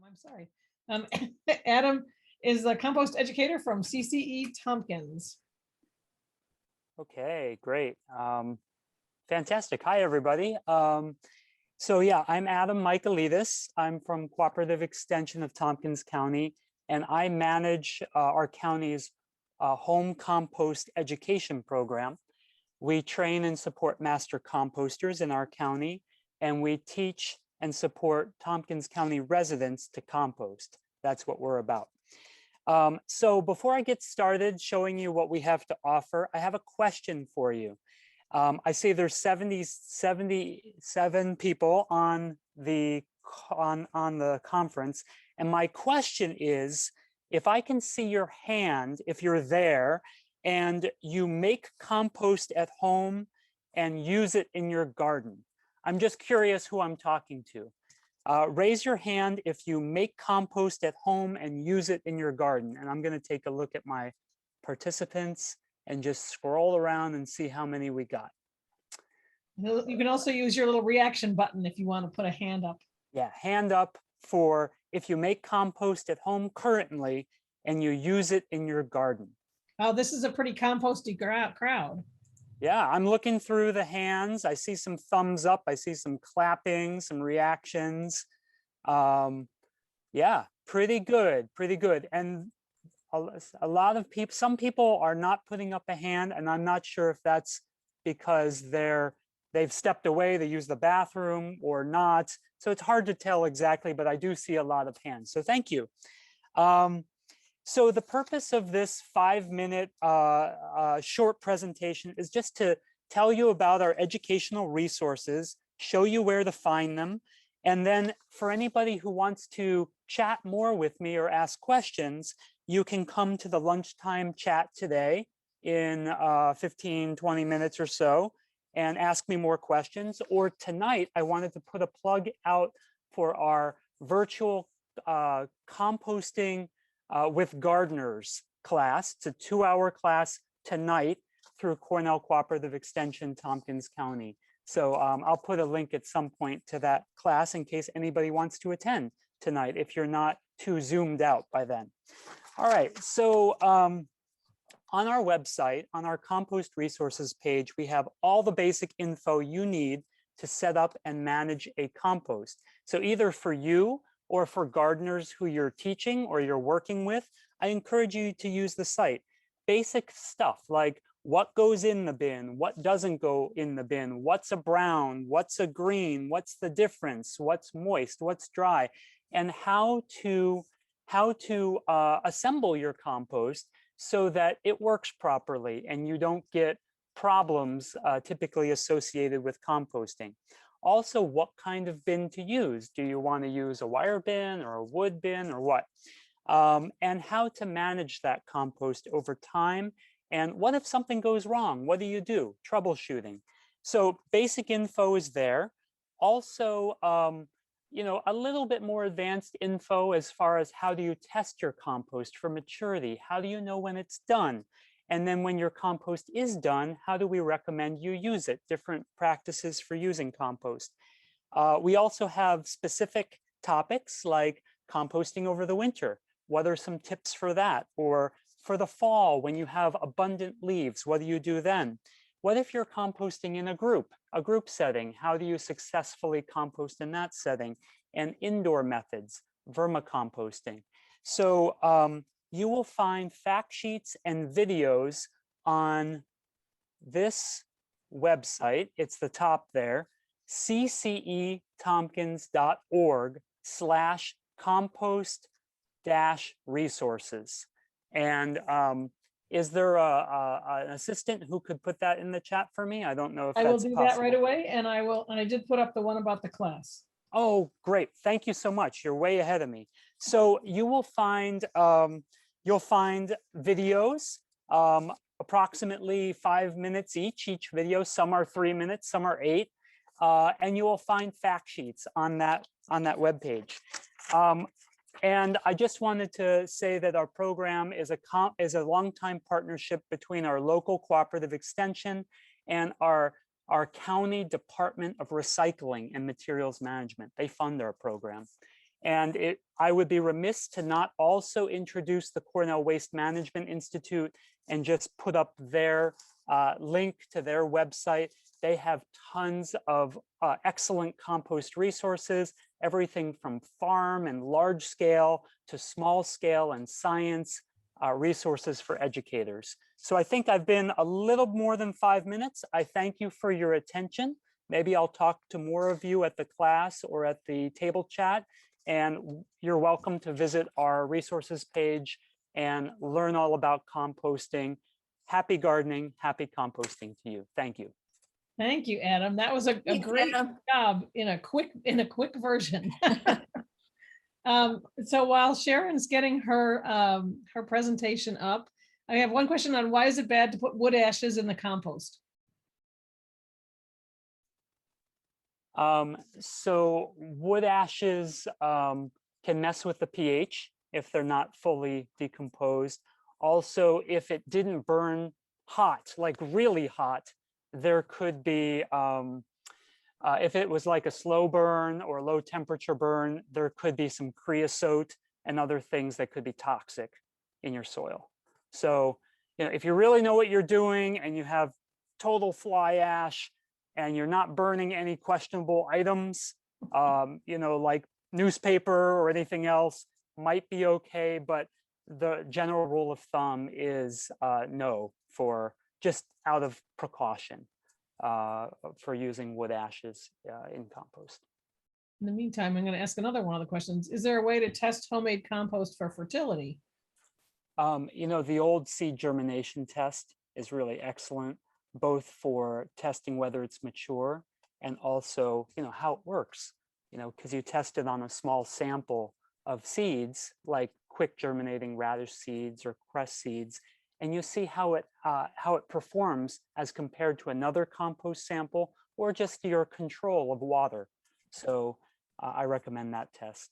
I'm sorry. Um, Adam is a compost educator from CCE Tompkins. Okay, great. Fantastic. Hi, everybody. So yeah, I'm Adam Michaelidis. I'm from Cooperative Extension of Tompkins County, and I manage our county's home compost education program. We train and support master composters in our county, and we teach and support Tompkins County residents to compost. That's what we're about. So before I get started showing you what we have to offer, I have a question for you. I see there's 77 people on the conference, and my question is, if I can see your hand, if you're there, and you make compost at home and use it in your garden. I'm just curious who I'm talking to. Raise your hand if you make compost at home and use it in your garden. And I'm going to take a look at my participants and just scroll around and see how many we got. You can also use your little reaction button if you want to put a hand up. Yeah, hand up for if you make compost at home currently and you use it in your garden. Oh, this is a pretty composty crowd. Yeah, I'm looking through the hands. I see some thumbs up. I see some clapping, some reactions. Yeah, pretty good, pretty good. And a lot of people, some people are not putting up a hand, and I'm not sure if that's because they've stepped away, they use the bathroom or not. So it's hard to tell exactly, but I do see a lot of hands. So thank you. So the purpose of this 5-minute short presentation is just to tell you about our educational resources, show you where to find them, and then for anybody who wants to chat more with me or ask questions, you can come to the lunchtime chat today in 15, 20 minutes or so and ask me more questions. Or tonight, I wanted to put a plug out for our virtual composting with gardeners class. It's a 2-hour class tonight through Cornell Cooperative Extension, Tompkins County. So I'll put a link at some point to that class in case anybody wants to attend tonight, if you're not too zoomed out by then. All right, so on our website, on our compost resources page, we have all the basic info you need to set up and manage a compost. So either for you or for gardeners who you're teaching or you're working with, I encourage you to use the site. Basic stuff like what goes in the bin, what doesn't go in the bin, what's a brown, what's a green, what's the difference, what's moist, what's dry, and how to assemble your compost so that it works properly and you don't get problems typically associated with composting. Also, what kind of bin to use? Do you want to use a wire bin or a wood bin or what? And how to manage that compost over time. And what if something goes wrong? What do you do? Troubleshooting. So basic info is there. Also, you know, a little bit more advanced info as far as how do you test your compost for maturity? How do you know when it's done? And then when your compost is done, how do we recommend you use it? Different practices for using compost. We also have specific topics like composting over the winter. What are some tips for that? Or for the fall, when you have abundant leaves, what do you do then? What if you're composting in a group setting? How do you successfully compost in that setting? And indoor methods, vermicomposting. So you will find fact sheets and videos on this website. It's the top there, ccetompkins.org/compost-resources. And is there an assistant who could put that in the chat for me? I don't know if I will that's do possible. that right away, and I did put up the one about the class. Oh, great. Thank you so much. You're way ahead of me. So you will find videos, approximately 5 minutes each video. Some are 3 minutes, some are 8. And you will find fact sheets on that webpage. And I just wanted to say that our program is a long-time partnership between our local cooperative extension and our county Department of Recycling and Materials Management. They fund our program. And I would be remiss to not also introduce the Cornell Waste Management Institute and just put up their link to their website. They have tons of excellent compost resources, everything from farm and large scale to small scale and science resources for educators. So I think I've been a little more than 5 minutes. I thank you for your attention. Maybe I'll talk to more of you at the class or at the table chat. And you're welcome to visit our resources page and learn all about composting. Happy gardening, happy composting to you. Thank you. Thank you, Adam. That was a Thanks, great Adam. job in a quick version. So while Sharon's getting her her presentation up, I have one question on why is it bad to put wood ashes in the compost? So wood ashes can mess with the pH if they're not fully decomposed. Also, if it didn't burn hot, like really hot, there could be, if it was like a slow burn or low temperature burn, there could be some creosote and other things that could be toxic in your soil. So, if you really know what you're doing and you have total fly ash, and you're not burning any questionable items, like newspaper or anything else, might be okay, but the general rule of thumb is no, for just out of precaution for using wood ashes in compost. In the meantime, I'm going to ask another one of the questions. Is there a way to test homemade compost for fertility? The old seed germination test is really excellent, both for testing whether it's mature and also, how it works, because you test it on a small sample of seeds like quick germinating radish seeds or cress seeds, and you see how it performs as compared to another compost sample or just your control of water. So I recommend that test.